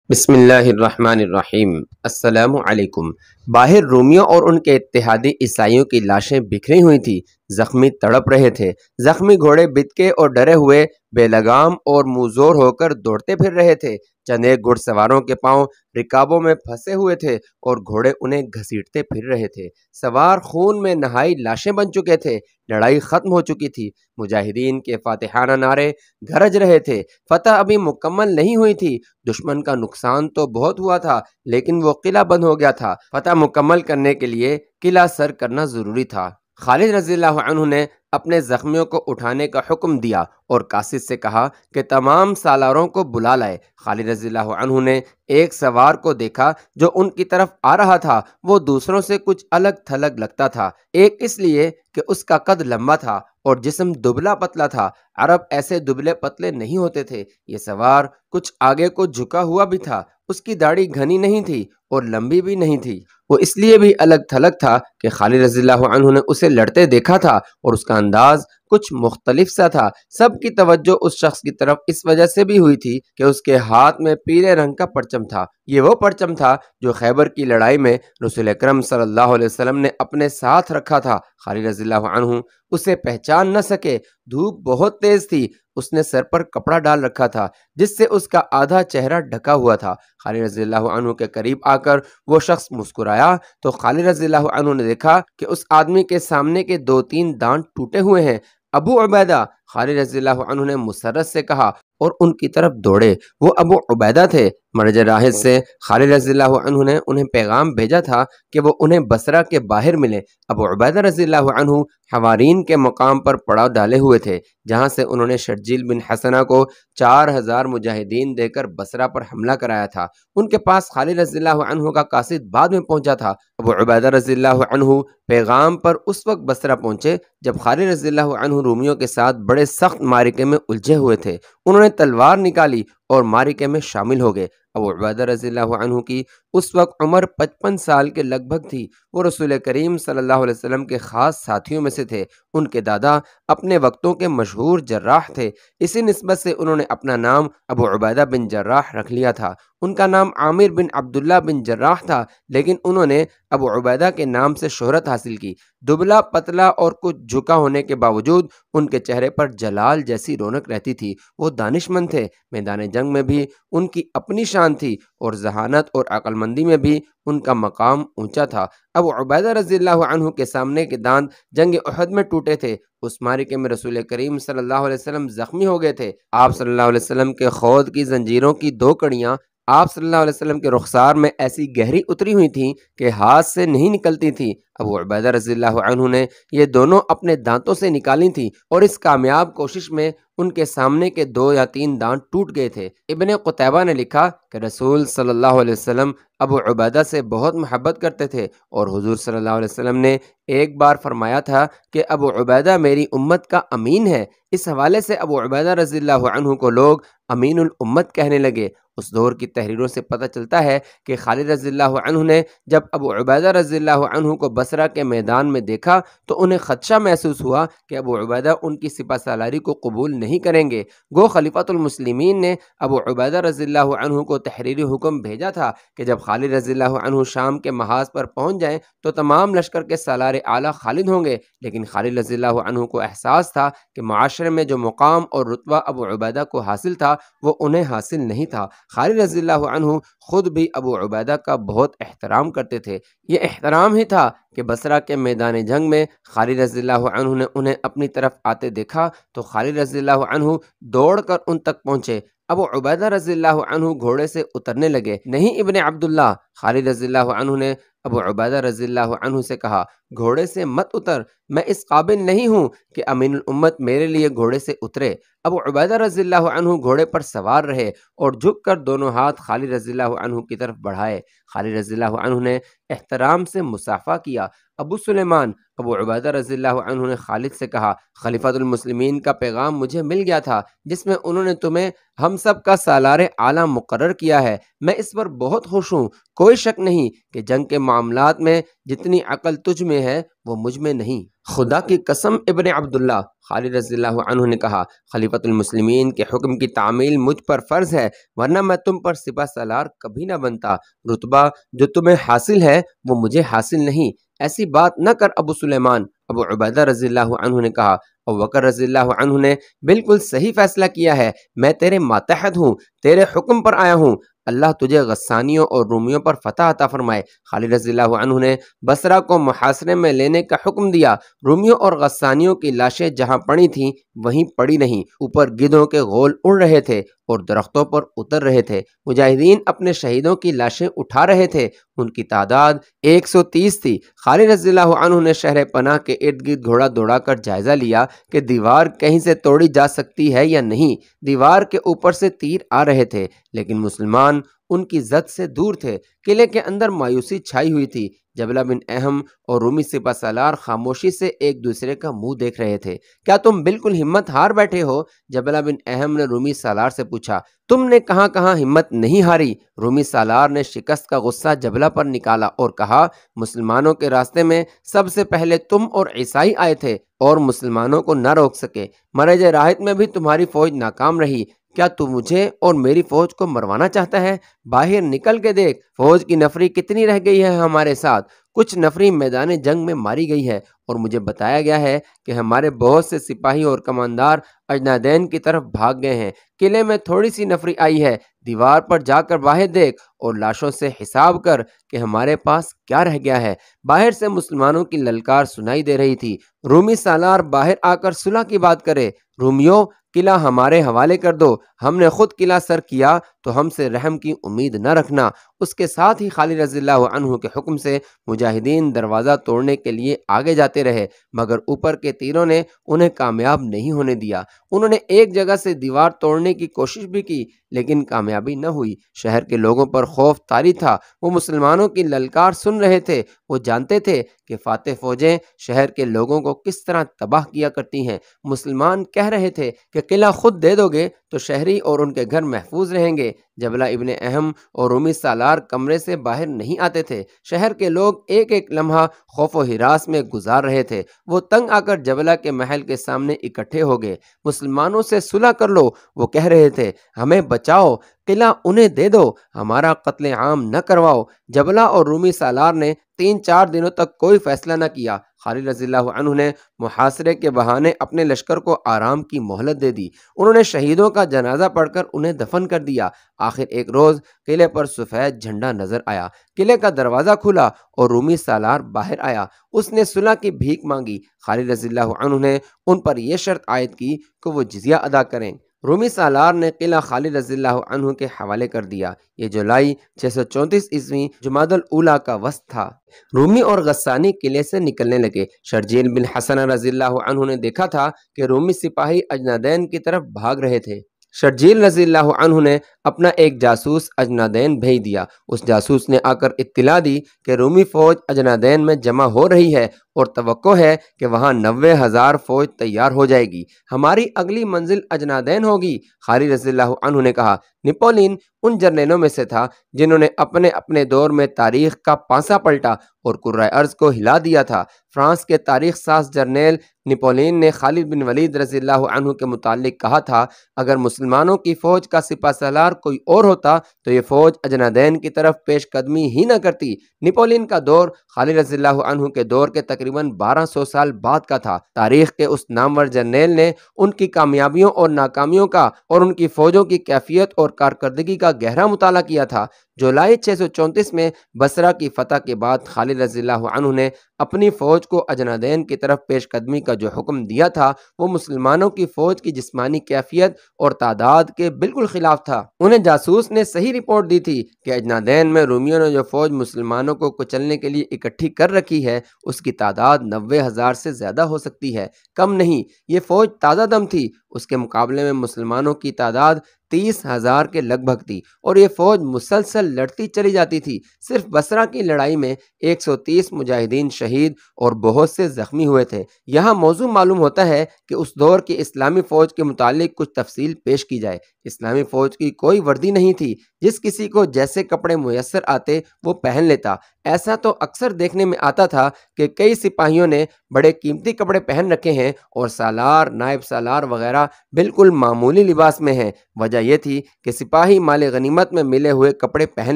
بسم اللہ الرحمن الرحیم۔ السلام علیکم۔ باہر رومیوں اور ان کے اتحادی عیسائیوں کی لاشیں بکھری ہوئی تھیں، زخمی تڑپ رہے تھے۔ زخمی گھوڑے بتکے اور ڈرے ہوئے بے لگام اور موزور ہو کر دوڑتے پھر رہے تھے۔ چند ایک گھڑ سواروں کے پاؤں رکابوں میں پھنسے ہوئے تھے اور گھوڑے انہیں گھسیٹتے پھر رہے تھے۔ سوار خون میں نہائی لاشیں بن چکے تھے۔ لڑائی ختم ہو چکی تھی۔ مجاہدین کے فاتحانہ نعرے گرج رہے تھے۔ فتح ابھی مکمل نہیں ہوئی تھی۔ دشمن کا نقصان تو بہت ہوا تھا، لیکن وہ قلعہ بند ہو گیا تھا۔ فتح مکمل کرنے کے لیے قلعہ سر کرنا ضروری تھا۔ خالد رضی اللہ عنہ نے اپنے زخمیوں کو اٹھانے کا حکم دیا اور قاصد سے کہا کہ تمام سالاروں کو بلا لائے۔ خالد رضی اللہ عنہ نے ایک سوار کو دیکھا جو ان کی طرف آ رہا تھا۔ وہ دوسروں سے کچھ الگ تھلگ لگتا تھا، ایک اس لیے کہ اس کا قد لمبا تھا اور جسم دبلا پتلا تھا۔ عرب ایسے دبلے پتلے نہیں ہوتے تھے۔ یہ سوار کچھ آگے کو جھکا ہوا بھی تھا۔ اس کی داڑھی گھنی نہیں تھی اور لمبی بھی نہیں تھی۔ وہ اس لیے بھی الگ تھلگ تھا کہ خالد رضی اللہ عنہ نے اسے لڑتے دیکھا تھا اور اس کا انداز کچھ مختلف سا تھا۔ سب کی توجہ اس شخص کی طرف اس وجہ سے بھی ہوئی تھی کہ اس کے ہاتھ میں پیلے رنگ کا پرچم تھا۔ یہ وہ پرچم تھا جو خیبر کی لڑائی میں رسول اکرم صلی اللہ علیہ وسلم نے اپنے ساتھ رکھا تھا۔ خالد رضی اللہ عنہ اسے پہچان نہ سکے۔ دھوپ بہت تیز تھی۔ اس نے سر پر کپڑا ڈال رکھا تھا جس سے اس کا آدھا چہرہ ڈھکا ہوا تھا۔ خالد رضی اللہ عنہ کے قریب آ کر وہ شخص مسکرایا تو خالد رضی اللہ عنہ نے دیکھا کہ اس آدمی کے سامنے کے 2-3 دانت ٹوٹے ہوئے ہیں۔ ابو عبیدہ، خالد رضی اللہ عنہ نے مسرت سے کہا اور ان کی طرف دوڑے۔ وہ ابو عبیدہ تھے۔ مرج راحت سے خالد رضی اللہ عنہ نے انہیں پیغام بھیجا تھا کہ وہ انہیں بصرہ کے باہر ملے۔ ابو عبیدہ رضی اللہ عنہ حوارین کے مقام پر پڑاؤ ڈالے ہوئے تھے، جہاں سے انہوں نے شرجیل بن حسنہ کو 4000 مجاہدین دے کر بصرہ پر حملہ کرایا تھا۔ ان کے پاس خالد رضی اللہ عنہ کا قاصد بعد میں پہنچا تھا۔ ابو عبیدہ رضی اللہ عنہ پیغام پر اس وقت بصرہ پہنچے جب خالد رضی اللہ عنہ رومیوں کے ساتھ بڑے سخت معرکے میں الجھے ہوئے تھے۔ انہوں نے تلوار نکالی اور معرکے میں شامل ہو گئے۔ ابو عبیدہ رضی اللہ عنہ کی اس وقت عمر 55 سال کے لگ بھگ تھی۔ وہ رسول کریم صلی اللہ علیہ وسلم کے خاص ساتھیوں میں سے تھے۔ ان کے دادا اپنے وقتوں کے مشہور جراح تھے، اسی نسبت سے انہوں نے اپنا نام ابو عبیدہ بن جراح رکھ لیا تھا۔ ان کا نام عامر بن عبداللہ بن جراح تھا، لیکن انہوں نے ابو عبیدہ کے نام سے شہرت حاصل کی۔ دبلا پتلا اور کچھ جھکا ہونے کے باوجود ان کے چہرے پر جلال جیسی رونق رہتی تھی۔ وہ دانش مند تھے۔ میدان جنگ میں بھی ان کی اپنی شان تھی اور ذہانت اور عقل مندی میں بھی ان کا مقام اونچا تھا۔ ابو عبیدہ رضی اللہ عنہ کے سامنے کے دانت جنگ احد میں ٹوٹے تھے۔ اس معرکے میں رسول کریم صلی اللہ علیہ وسلم زخمی ہو گئے تھے۔ آپ صلی اللہ علیہ وسلم کے خود کی زنجیروں کی 2 کڑیاں آپ صلی اللہ علیہ وسلم کے رخسار میں ایسی گہری اتری ہوئی تھیں کہ ہاتھ سے نہیں نکلتی تھیں۔ ابو عبیدہ رضی اللہ عنہ نے یہ دونوں اپنے دانتوں سے نکالی تھیں اور اس کامیاب کوشش میں ان کے سامنے کے 2 یا 3 دانت ٹوٹ گئے تھے۔ ابن قتیبہ نے لکھا کہ رسول صلی اللہ علیہ وسلم ابو عبیدہ سے بہت محبت کرتے تھے اور حضور صلی اللہ علیہ وسلم نے ایک بار فرمایا تھا کہ ابو عبیدہ میری امت کا امین ہے۔ اس حوالے سے ابو عبیدہ رضی اللہ عنہ کو لوگ امین الامت کہنے لگے۔ اس دور کی تحریروں سے پتہ چلتا ہے کہ خالد رضی اللہ عنہ نے جب ابو عبیدہ رضی اللہ عنہ کو بصرہ کے میدان میں دیکھا تو انہیں خدشہ محسوس ہوا کہ ابو عبیدہ ان کی سپہ سالاری کو قبول نہیں کریں گے۔ گو خلیفۃ المسلمین نے ابو عبیدہ رضی اللہ عنہ کو تحریری حکم بھیجا تھا کہ جب خالد رضی اللہ عنہ شام کے محاذ پر پہنچ جائیں تو تمام لشکر کے سالار اعلیٰ خالد ہوں گے، لیکن خالد رضی اللہ عنہ کو احساس تھا کہ معاشرے میں جو مقام اور رتبہ ابو عبیدہ کو حاصل تھا وہ انہیں حاصل نہیں تھا۔ خالد رضی اللہ عنہ خود بھی ابو عبیدہ کا بہت احترام کرتے تھے۔ یہ احترام ہی تھا کہ بصرہ کے میدان جنگ میں خالد رضی اللہ عنہ نے انہیں اپنی طرف آتے دیکھا تو خالد رضی اللہ عنہ دوڑ کر ان تک پہنچے۔ ابو عبیدہ رضی اللہ عنہ گھوڑے سے اترنے لگے۔ نہیں ابن عبداللہ، خالد رضی اللہ عنہ نے ابو عبیدہ رضی اللہ عنہ سے کہا، گھوڑے سے مت اتر، میں اس قابل نہیں ہوں کہ امین الامت میرے لیے گھوڑے سے اترے۔ ابو عبیدہ رضی اللہ عنہ گھوڑے پر سوار رہے اور جھک کر دونوں ہاتھ خالد رضی اللہ عنہ کی طرف بڑھائے۔ خالد رضی اللہ عنہ نے احترام سے مصافحہ کیا۔ ابو سلیمان، ابو عبیدہ رضی اللہ عنہ نے خالد سے کہا، خلیفۃ المسلمین کا پیغام مجھے مل گیا تھا جس میں انہوں نے تمہیں ہم سب کا سالار اعلیٰ مقرر کیا ہے۔ میں اس پر بہت خوش ہوں۔ کوئی شک نہیں کہ جنگ کے معاملات میں جتنی عقل تجھ میں ہے وہ مجھ میں نہیں۔ خدا کی قسم ابن عبداللہ خالد رضی اللہ عنہ نے کہا، خلیفۃ المسلمین کے حکم کی تعمیل مجھ پر فرض ہے، ورنہ میں تم پر سپہ سالار کبھی نہ بنتا۔ رتبہ جو تمہیں حاصل ہے وہ مجھے حاصل نہیں، ایسی بات نہ کر ابو سلیمان۔ ابو عبیدہ رضی اللہ عنہ نے کہا، ابوبکر رضی اللہ عنہ نے بالکل صحیح فیصلہ کیا ہے، میں تیرے ماتحت ہوں، تیرے حکم پر آیا ہوں، اللہ تجھے غسانیوں اور رومیوں پر فتح عطا فرمائے۔ خالد رضی اللہ عنہ نے بصرہ کو محاصرے میں لینے کا حکم دیا۔ رومیوں اور غسانیوں کی لاشیں جہاں پڑی تھیں وہیں پڑی نہیں، اوپر گدھوں کے غول اڑ رہے تھے اور درختوں پر اتر رہے تھے۔ مجاہدین اپنے شہیدوں کی لاشیں اٹھا رہے تھے، ان کی تعداد 130 تھی۔ خالد رضی اللہ عنہ نے شہر پناہ کے ارد گرد گھوڑا دوڑا کر جائزہ لیا کہ دیوار کہیں سے توڑی جا سکتی ہے یا نہیں۔ دیوار کے اوپر سے تیر آ رہے تھے لیکن مسلمان ان کی زد سے دور تھے۔ قلعے کے اندر مایوسی چھائی ہوئی تھی۔ جبلہ بن اہم اور رومی سپہ سالار خاموشی سے ایک دوسرے کا منہ دیکھ رہے تھے۔ کیا تم بالکل ہمت ہار بیٹھے ہو؟ جبلہ بن اہم نے رومی سالار سے پوچھا۔ تم نے کہاں کہاں ہمت نہیں ہاری؟ رومی سالار نے شکست کا غصہ جبلہ پر نکالا اور کہا، مسلمانوں کے راستے میں سب سے پہلے تم اور عیسائی آئے تھے اور مسلمانوں کو نہ روک سکے۔ مرج راحت میں بھی تمہاری فوج ناکام رہی۔ کیا تو مجھے اور میری فوج کو مروانا چاہتا ہے؟ باہر نکل کے دیکھ، فوج کی نفری کتنی رہ گئی ہے ہمارے ساتھ۔ کچھ نفری میدان جنگ میں ماری گئی ہے اور مجھے بتایا گیا ہے کہ ہمارے بہت سے سپاہی اور کماندار اجنادین کی طرف بھاگ گئے ہیں۔ قلعے میں تھوڑی سی نفری آئی ہے، دیوار پر جا کر باہر دیکھ اور لاشوں سے حساب کر کہ ہمارے پاس کیا رہ گیا ہے۔ باہر سے مسلمانوں کی للکار سنائی دے رہی تھی، رومی سالار باہر آ کر صلح کی بات کرے۔ رومیوں، قلعہ ہمارے حوالے کر دو، ہم نے خود قلعہ سر کیا تو ہم سے رحم کی امید نہ رکھنا۔ اس کے ساتھ ہی خالد رضی اللہ عنہ کے حکم سے مجاہدین دروازہ توڑنے کے لیے آگے جاتے رہے، مگر اوپر کے تیروں نے انہیں کامیاب نہیں ہونے دیا۔ انہوں نے ایک جگہ سے دیوار توڑنے کی کوشش بھی کی لیکن کامیابی نہ ہوئی۔ شہر کے لوگوں پر خوف طاری تھا، وہ مسلمانوں کی للکار سن رہے تھے۔ وہ جانتے تھے کہ فاتح فوجیں شہر کے لوگوں کو کس طرح تباہ کیا کرتی ہیں۔ مسلمان کہہ رہے تھے کہ قلعہ خود دے دو گے تو شہری اور ان کے گھر محفوظ رہیں گے۔ جبلہ ابن اہم اور رومی سالار کمرے سے باہر نہیں آتے تھے۔ شہر کے لوگ ایک ایک لمحہ خوف و ہراس میں گزار رہے تھے۔ وہ تنگ آ کر جبلہ کے محل کے سامنے اکٹھے ہو گئے۔ مسلمانوں سے صلح کر لو، وہ کہہ رہے تھے، ہمیں بچاؤ، قلعہ انہیں دے دو، ہمارا قتل عام نہ کرواؤ۔ جبلہ اور رومی سالار نے 3-4 دنوں تک کوئی فیصلہ نہ کیا۔ خالد رضی اللہ عنہ نے محاصرے کے بہانے اپنے لشکر کو آرام کی مہلت دے دی۔ انہوں نے شہیدوں کا جنازہ پڑھ کر انہیں دفن کر دیا۔ آخر ایک روز قلعے پر سفید جھنڈا نظر آیا۔ قلعے کا دروازہ کھلا اور رومی سالار باہر آیا۔ اس نے صلح کی بھیک مانگی۔ خالد رضی اللہ عنہ نے ان پر یہ شرط عائد کی کہ وہ جزیہ ادا کریں۔ رومی سالار نے قلعہ خالد رضی اللہ عنہ کے حوالے کر دیا۔ یہ جولائی 634 عیسوی جمادی الاولیٰ کا وسط تھا۔ رومی اور غسانی قلعے سے نکلنے لگے۔ شرجیل بن حسن رضی اللہ عنہ نے دیکھا تھا کہ رومی سپاہی اجنادین کی طرف بھاگ رہے تھے۔ شرجیل رضی اللہ عنہ نے اپنا ایک جاسوس اجنادین بھیج دیا۔ اس جاسوس نے آ کر اطلاع دی کہ رومی فوج اجنادین میں جمع ہو رہی ہے اور توقع ہے کہ وہاں 90,000 فوج تیار ہو جائے گی، ہماری اگلی منزل اجنادین ہوگی۔ خالد رضی اللہ عنہ نے کہا، نپولین ان جرنیلوں میں سے تھا جنہوں نے اپنے اپنے دور میں تاریخ کا پانسا پلٹا اور کرۂ ارض کو ہلا دیا تھا۔ فرانس کے تاریخ ساز جرنیل نپولین نے خالد بن ولید رضی اللہ عنہ کے متعلق کہا تھا، اگر مسلمانوں کی فوج کا سپہ سالار کوئی اور ہوتا تو یہ فوج اجنادین کی طرف پیش قدمی ہی نہ کرتی۔ نپولین کا دور خالد رضی اللہ عنہ کے دور کے تقریباً 1200 سال بعد کا تھا۔ تاریخ کے اس نامور جرنیل نے ان کی کامیابیوں اور ناکامیوں کا اور ان کی فوجوں کی کیفیت اور کارکردگی کا گہرا مطالعہ کیا تھا۔ جولائی 634 میں بصرہ کی فتح کے بعد خالد رضی اللہ عنہ نے اپنی فوج کو اجنادین کی طرف پیش قدمی کا جو حکم دیا تھا وہ مسلمانوں کی فوج کی جسمانی کیفیت اور تعداد کے بالکل خلاف تھا۔ انہیں جاسوس نے صحیح رپورٹ دی تھی کہ اجنادین میں رومیوں نے جو فوج مسلمانوں کو کچلنے کے لیے اکٹھی کر رکھی ہے اس کی تعداد 90,000 سے زیادہ ہو سکتی ہے، کم نہیں۔ یہ فوج تازہ دم تھی، اس کے مقابلے میں مسلمانوں کی تعداد 30,000 کے لگ بھگ تھی اور یہ فوج مسلسل لڑتی چلی جاتی تھی۔ صرف بصرہ کی لڑائی میں 130 مجاہدین شہید اور بہت سے زخمی ہوئے تھے۔ یہاں موضوع معلوم ہوتا ہے کہ اس دور کی اسلامی فوج کے متعلق کچھ تفصیل پیش کی جائے۔ اسلامی فوج کی کوئی وردی نہیں تھی، جس کسی کو جیسے کپڑے میسر آتے وہ پہن لیتا۔ ایسا تو اکثر دیکھنے میں آتا تھا کہ کئی سپاہیوں نے بڑے قیمتی کپڑے پہن رکھے ہیں اور سالار، نائب سالار وغیرہ بالکل معمولی لباس میں ہیں۔ وجہ یہ تھی کہ سپاہی مال غنیمت میں ملے ہوئے کپڑے پہن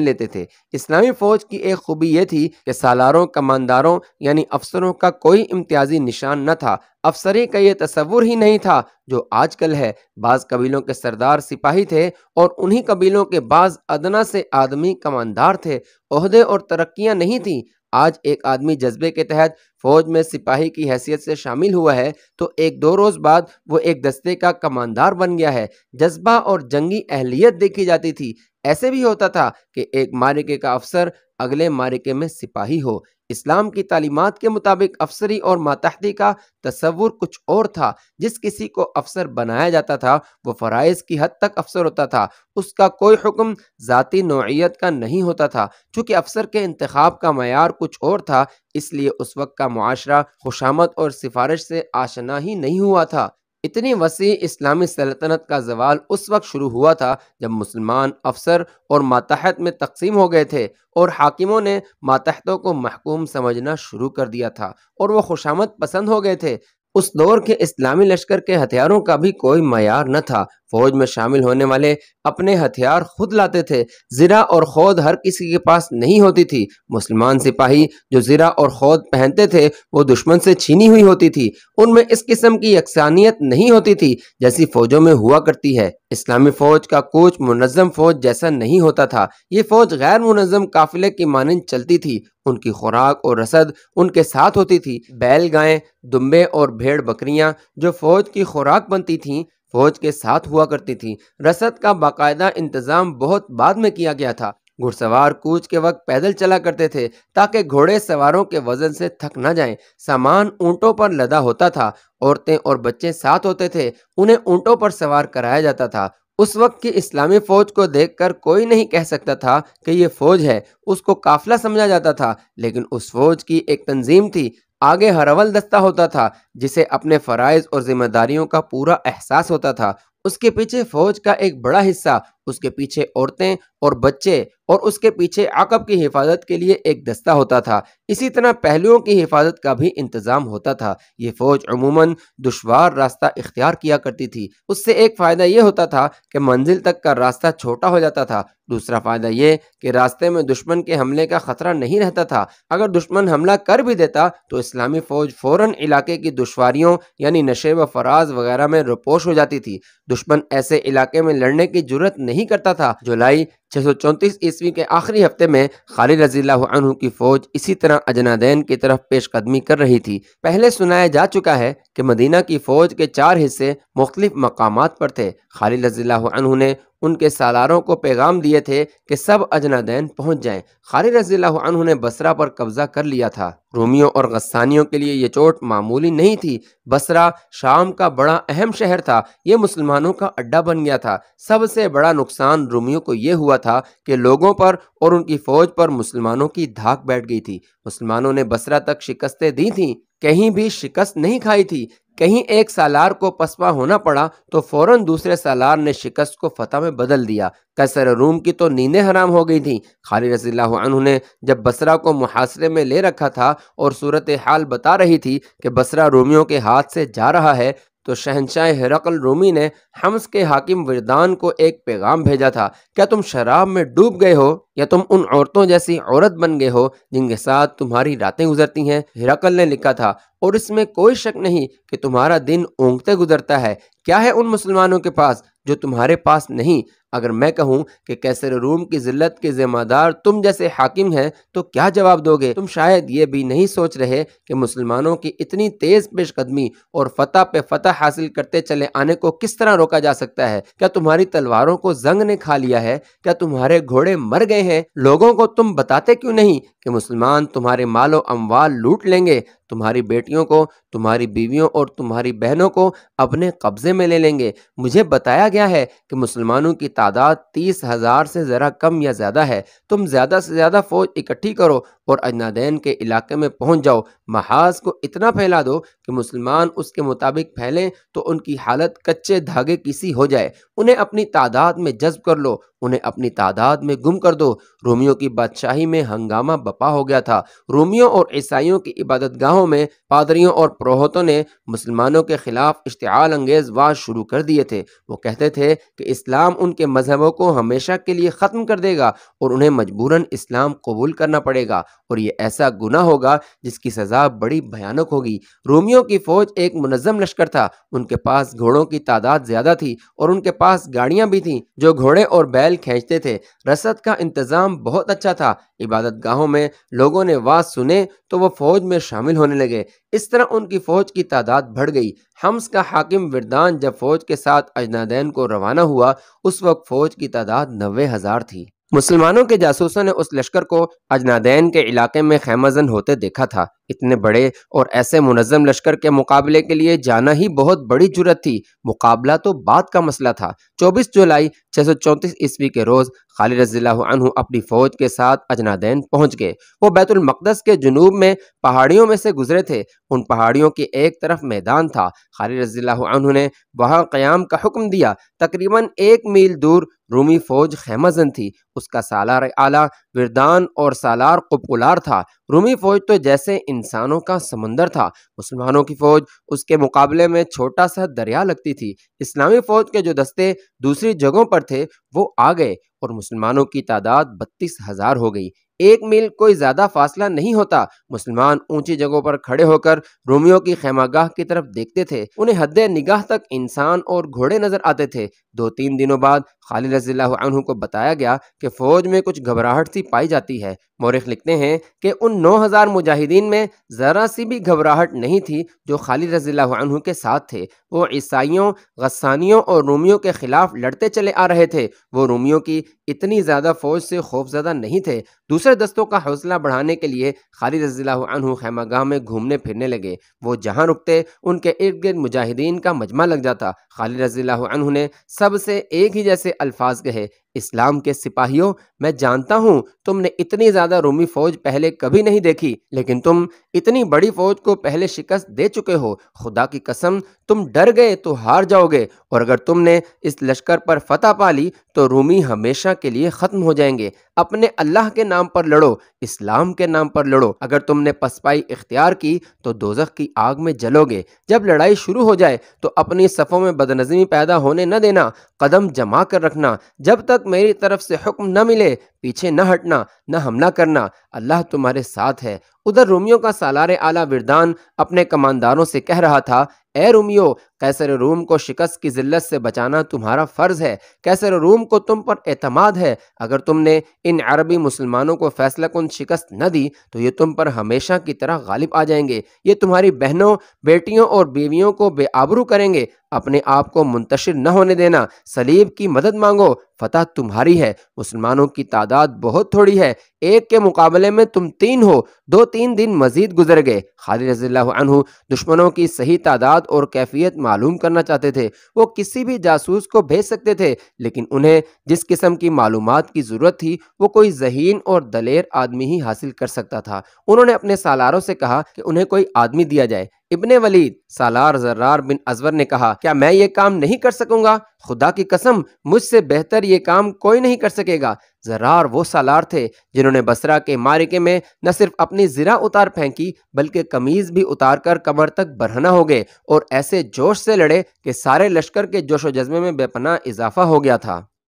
لیتے تھے۔ اسلامی فوج کی ایک خوبی یہ تھی کہ سالاروں، کمانداروں یعنی افسروں کا کوئی امتیازی نشان نہ تھا۔ افسری کا یہ تصور ہی نہیں تھا جو آج کل ہے۔ بعض قبیلوں کے سردار سپاہی تھے اور انہی قبیلوں کے بعض ادنا سے آدمی کماندار تھے۔ عہدے اور ترقیاں نہیں تھیں۔ آج ایک آدمی جذبے کے تحت فوج میں سپاہی کی حیثیت سے شامل ہوا ہے تو ایک دو روز بعد وہ ایک دستے کا کماندار بن گیا ہے۔ جذبہ اور جنگی اہلیت دیکھی جاتی تھی۔ ایسے بھی ہوتا تھا کہ ایک معرکے کا افسر اگلے معرکے میں سپاہی ہو۔ اسلام کی تعلیمات کے مطابق افسری اور ماتحتی کا تصور کچھ اور تھا۔ جس کسی کو افسر بنایا جاتا تھا وہ فرائض کی حد تک افسر ہوتا تھا، اس کا کوئی حکم ذاتی نوعیت کا نہیں ہوتا تھا۔ چونکہ افسر کے انتخاب کا معیار کچھ اور تھا، اس لیے اس وقت کا معاشرہ خوشامد اور سفارش سے آشنا ہی نہیں ہوا تھا۔ اتنی وسیع اسلامی سلطنت کا زوال اس وقت شروع ہوا تھا جب مسلمان افسر اور ماتحت میں تقسیم ہو گئے تھے اور حاکموں نے ماتحتوں کو محکوم سمجھنا شروع کر دیا تھا اور وہ خوشامد پسند ہو گئے تھے۔ اس دور کے اسلامی لشکر کے ہتھیاروں کا بھی کوئی معیار نہ تھا۔ فوج میں شامل ہونے والے اپنے ہتھیار خود لاتے تھے۔ زرہ اور خود ہر کسی کے پاس نہیں ہوتی تھی۔ مسلمان سپاہی جو زرہ اور خود پہنتے تھے وہ دشمن سے چھینی ہوئی ہوتی تھی۔ ان میں اس قسم کی یکسانیت نہیں ہوتی تھی جیسی فوجوں میں ہوا کرتی ہے۔ اسلامی فوج کا کوچ منظم فوج جیسا نہیں ہوتا تھا۔ یہ فوج غیر منظم قافلے کی مانند چلتی تھی۔ ان کی خوراک اور رسد ان کے ساتھ ہوتی تھی۔ بیل گائیں، دمبے اور بھیڑ بکریاں جو فوج کی خوراک بنتی تھیں فوج کے ساتھ ہوا کرتی تھیں۔ رسد کا باقاعدہ انتظام بہت بعد میں کیا گیا تھا۔ گھڑ سوار کوچ کے وقت پیدل چلا کرتے تھے تاکہ گھوڑے سواروں کے وزن سے تھک نہ جائیں۔ سامان اونٹوں پر لدا ہوتا تھا۔ عورتیں اور بچے ساتھ ہوتے تھے، انہیں اونٹوں پر سوار کرایا جاتا تھا۔ اس وقت کی اسلامی فوج کو دیکھ کر کوئی نہیں کہہ سکتا تھا کہ یہ فوج ہے، اس کو قافلہ سمجھا جاتا تھا، لیکن اس فوج کی ایک تنظیم تھی۔ آگے ہرول دستہ ہوتا تھا جسے اپنے فرائض اور ذمہ داریوں کا پورا احساس ہوتا تھا۔ اس کے پیچھے فوج کا ایک بڑا حصہ، اس کے پیچھے عورتیں اور بچے اور اس کے پیچھے عقب کی حفاظت کے لیے ایک دستہ ہوتا تھا۔ اسی طرح پہلوؤں کی حفاظت کا بھی انتظام ہوتا تھا۔ یہ فوج عموماً دشوار راستہ اختیار کیا کرتی تھی۔ اس سے ایک فائدہ یہ ہوتا تھا کہ منزل تک کا راستہ چھوٹا ہو جاتا تھا۔ دوسرا فائدہ یہ کہ راستے میں دشمن کے حملے کا خطرہ نہیں رہتا تھا۔ اگر دشمن حملہ کر بھی دیتا تو اسلامی فوج فوراً علاقے کی دشواریوں یعنی نشے و فراز وغیرہ میں روپوش ہو جاتی تھی۔ دشمن ایسے علاقے میں لڑنے کی جرت نہیں کرتا تھا۔ جولائی 634 عیسوی کے آخری ہفتے میں خالد رضی اللہ عنہ کی فوج اسی طرح اجنادین کی طرف پیش قدمی کر رہی تھی۔ پہلے سنایا جا چکا ہے کہ مدینہ کی فوج کے 4 حصے مختلف مقامات پر تھے۔ خالد رضی اللہ عنہ نے ان کے سالاروں کو پیغام دیے تھے کہ سب اجنادین پہنچ جائیں۔ خالد رضی اللہ عنہ نے بصرہ پر قبضہ کر لیا تھا۔ رومیوں اور غسانیوں کے لیے یہ چوٹ معمولی نہیں تھی۔ بصرہ شام کا بڑا اہم شہر تھا، یہ مسلمانوں کا اڈا بن گیا تھا۔ سب سے بڑا نقصان رومیوں کو یہ ہوا تھا کہ لوگوں پر اور ان کی فوج پر مسلمانوں کی دھاک بیٹھ گئی تھی۔ مسلمانوں نے بصرہ تک شکستیں دی تھیں، کہیں بھی شکست نہیں کھائی تھی۔ کہیں ایک سالار کو پسپا ہونا پڑا تو فوراً دوسرے سالار نے شکست کو فتح میں بدل دیا۔ قیصر روم کی تو نیندیں حرام ہو گئی تھیں۔ خالد رضی اللہ عنہ نے جب بصرہ کو محاصرے میں لے رکھا تھا اور صورتحال بتا رہی تھی کہ بصرہ رومیوں کے ہاتھ سے جا رہا ہے تو شہنشاہ ہرقل رومی نے حمص کے حاکم وردان کو ایک پیغام بھیجا تھا، کیا تم شراب میں ڈوب گئے ہو یا تم ان عورتوں جیسی عورت بن گئے ہو جن کے ساتھ تمہاری راتیں گزرتی ہیں؟ ہرقل نے لکھا تھا، اور اس میں کوئی شک نہیں کہ تمہارا دن اونگتے گزرتا ہے۔ کیا ہے ان مسلمانوں کے پاس جو تمہارے پاس نہیں؟ اگر میں کہوں کہ قیصر روم کی ذلت کے ذمہ دار تم جیسے حاکم ہیں تو کیا جواب دو گے؟ تم شاید یہ بھی نہیں سوچ رہے کہ مسلمانوں کی اتنی تیز پیش قدمی اور فتح پہ فتح حاصل کرتے چلے آنے کو کس طرح روکا جا سکتا ہے؟ کیا تمہاری تلواروں کو زنگ نے کھا لیا ہے؟ کیا تمہارے گھوڑے مر گئے ہیں؟ لوگوں کو تم بتاتے کیوں نہیں کہ مسلمان تمہارے مال و اموال لوٹ لیں گے؟ تمہاری بیٹیوں کو، تمہاری بیویوں اور تمہاری بہنوں کو اپنے قبضے میں لے لیں گے۔ مجھے بتایا گیا ہے کہ مسلمانوں کی تعداد 30,000 سے ذرا کم یا زیادہ ہے۔ تم زیادہ سے زیادہ فوج اکٹھی کرو اور اجنادین کے علاقے میں پہنچ جاؤ۔ محاذ کو اتنا پھیلا دو کہ مسلمان اس کے مطابق پھیلیں تو ان کی حالت کچے دھاگے کی سی ہو جائے۔ انہیں اپنی تعداد میں جذب کر لو، انہیں اپنی تعداد میں گم کر دو۔ رومیوں کی بادشاہی میں ہنگامہ بپا ہو گیا تھا۔ رومیوں اور عیسائیوں کی عبادت گاہوں میں پادریوں اور پروہتوں نے مسلمانوں کے خلاف اشتعال انگیز واز شروع کر دیے تھے۔ وہ کہتے تھے کہ اسلام ان کے مذہبوں کو ہمیشہ کے لیے ختم کر دے گا اور انہیں مجبوراً اسلام قبول کرنا پڑے گا، اور یہ ایسا گناہ ہوگا جس کی سزا بڑی بھیانک ہوگی۔ رومیوں کی فوج ایک منظم لشکر تھا۔ ان کے پاس گھوڑوں کی تعداد زیادہ تھی اور ان کے پاس گاڑیاں بھی تھیں جو گھوڑے اور بیل کھینچتے تھے۔ رسد کا انتظام بہت اچھا تھا۔ عبادت گاہوں میں لوگوں نے واز سنے تو وہ فوج میں شامل ہونے لگے۔ اس طرح ان کی فوج کی تعداد بڑھ گئی۔ حمص کا حاکم وردان جب فوج کے ساتھ اجنادین کو روانہ ہوا، اس وقت فوج کی تعداد 90,000 تھی۔ مسلمانوں کے جاسوسوں نے اس لشکر کو اجنادین کے علاقے میں خیمہ زن ہوتے دیکھا تھا۔ اتنے بڑے اور ایسے منظم لشکر کے مقابلے کے لیے جانا ہی بہت بڑی جرت تھی۔ مقابلہ تو بعد کا مسئلہ تھا۔ 24 جولائی 634 عیسوی کے روز خالد رضی اللہ عنہ اپنی فوج کے ساتھ اجنادین پہنچ گئے۔ وہ بیت المقدس کے جنوب میں پہاڑیوں میں سے گزرے تھے۔ ان پہاڑیوں کی ایک طرف میدان تھا۔ خالد رضی اللہ عنہ نے وہاں قیام کا حکم دیا۔ تقریباً 1 میل دور رومی فوج خیمہ زن تھی۔ اس کا سالار اعلیٰ وردان اور سالار قبقلار تھا۔ رومی فوج تو جیسے انسانوں کا سمندر تھا۔ مسلمانوں کی فوج اس کے مقابلے میں چھوٹا سا دریا لگتی تھی۔ اسلامی فوج کے جو دستے دوسری جگہوں پر تھے وہ آ گئے اور مسلمانوں کی تعداد 32,000 ہو گئی۔ 1 میل کوئی زیادہ فاصلہ نہیں ہوتا۔ مسلمان اونچی جگہوں پر کھڑے ہو کر رومیوں کی خیمہ گاہ کی طرف دیکھتے تھے۔ انہیں حد نگاہ تک انسان اور گھوڑے نظر آتے تھے۔ 2-3 دنوں بعد خالد رضی اللہ عنہ کو بتایا گیا کہ فوج میں کچھ گھبراہٹ سی پائی جاتی ہے۔ مورخ لکھتے ہیں کہ ان 9,000 مجاہدین میں ذرا سی بھی گھبراہٹ نہیں تھی جو خالد رضی اللہ عنہ کے ساتھ تھے۔ وہ عیسائیوں، غسانیوں اور رومیوں کے خلاف لڑتے چلے آ رہے تھے۔ وہ رومیوں کی اتنی زیادہ فوج سے خوفزدہ نہیں تھے۔ دوسرے دستوں کا حوصلہ بڑھانے کے لیے خالد رضی اللہ عنہ خیمہ گاہ میں گھومنے پھرنے لگے۔ وہ جہاں رکتے ان کے ارد گرد مجاہدین کا مجمع لگ جاتا۔ خالد رضی اللہ عنہ نے سب سے ایک ہی جیسے الفاظ کہے: اسلام کے سپاہیوں، میں جانتا ہوں تم نے اتنی زیادہ رومی فوج پہلے کبھی نہیں دیکھی، لیکن تم اتنی بڑی فوج کو پہلے شکست دے چکے ہو۔ خدا کی قسم تم ڈر گئے تو ہار جاؤ گے، اور اگر تم نے اس لشکر پر فتح پا لی تو رومی ہمیشہ کے لیے ختم ہو جائیں گے۔ اپنے اللہ کے نام پر لڑو، اسلام کے نام پر لڑو۔ اگر تم نے پسپائی اختیار کی تو دوزخ کی آگ میں جلو گے۔ جب لڑائی شروع ہو جائے تو اپنی صفوں میں بدنظمی پیدا ہونے نہ دینا، قدم جما کر رکھنا۔ جب تک میری طرف سے حکم نہ ملے پیچھے نہ ہٹنا، نہ حملہ کرنا، اللہ تمہارے ساتھ ہے۔ ادھر رومیوں کا سالار اعلیٰ وردان اپنے کمانداروں سے کہہ رہا تھا: اے رومیو، قیصر روم کو شکست کی ذلت سے بچانا تمہارا فرض ہے۔ قیصر روم کو تم پر اعتماد ہے۔ اگر تم نے ان عربی مسلمانوں کو فیصلہ کن شکست نہ دی تو یہ تم پر ہمیشہ کی طرح غالب آ جائیں گے۔ یہ تمہاری بہنوں، بیٹیوں اور بیویوں کو بے آبرو کریں گے۔ اپنے آپ کو منتشر نہ ہونے دینا، صلیب کی مدد مانگو، فتح تمہاری ہے۔ مسلمانوں کی تعداد بہت تھوڑی ہے، 1 کے مقابلے میں تم 3 ہو۔ 2-3 دن مزید گزر گئے۔ خالد رضی اللہ عنہ دشمنوں کی صحیح تعداد اور کیفیت معلوم کرنا چاہتے تھے۔ وہ کسی بھی جاسوس کو بھیج سکتے تھے، لیکن انہیں جس قسم کی معلومات کی ضرورت تھی وہ کوئی ذہین اور دلیر آدمی ہی حاصل کر سکتا تھا۔ انہوں نے اپنے سالاروں سے کہا کہ انہیں کوئی آدمی دیا جائے۔ ابن ولید سالار زرار بن ازور نے کہا: کیا میں یہ کام نہیں کر سکوں گا؟ خدا کی قسم مجھ سے بہتر یہ کام کوئی نہیں کر سکے گا۔ زرار وہ سالار تھے جنہوں نے بصرہ کے معرکے میں نہ صرف اپنی زرہ اتار پھینکی بلکہ قمیض بھی اتار کر کمر تک برہنہ ہو گئے اور ایسے جوش سے لڑے کہ سارے لشکر کے جوش و جذبے میں بے پناہ اضافہ ہو گیا تھا۔